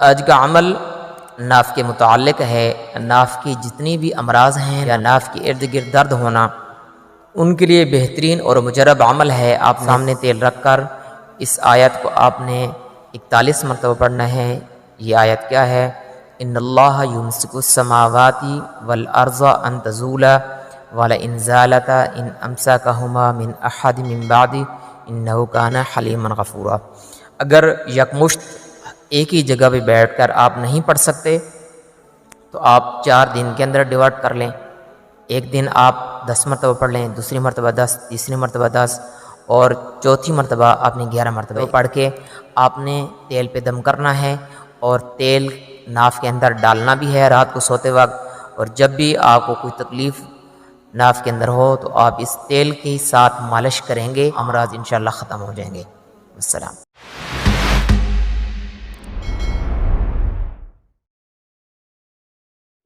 آج کا عمل ناف کے متعلق ہے۔ ناف کی جتنی بھی امراض ہیں یا ناف کے ارد گرد درد ہونا، ان کے لیے بہترین اور مجرب عمل ہے۔ آپ سامنے تیل رکھ کر اس آیت کو آپ نے 41 مرتبہ پڑھنا ہے۔ یہ آیت کیا ہے؟ ان اللہ یمسک السماوات والارض ان تزولا ولئن زالتا ان امسکہما من احد من بعد انہ کان حلیما غفورا۔ اگر یکمشت ایک ہی جگہ پہ بیٹھ کر آپ نہیں پڑھ سکتے تو آپ 4 دن کے اندر ڈیوائڈ کر لیں۔ ایک دن آپ 10 مرتبہ پڑھ لیں، دوسری مرتبہ 10، تیسری مرتبہ 10 اور چوتھی مرتبہ آپ نے 11 مرتبہ پڑھ کے آپ نے تیل پہ دم کرنا ہے، اور تیل ناف کے اندر ڈالنا بھی ہے رات کو سوتے وقت۔ اور جب بھی آپ کو کوئی تکلیف ناف کے اندر ہو تو آپ اس تیل کے ساتھ مالش کریں گے، امراض انشاءاللہ ختم ہو جائیں گے۔ السلام۔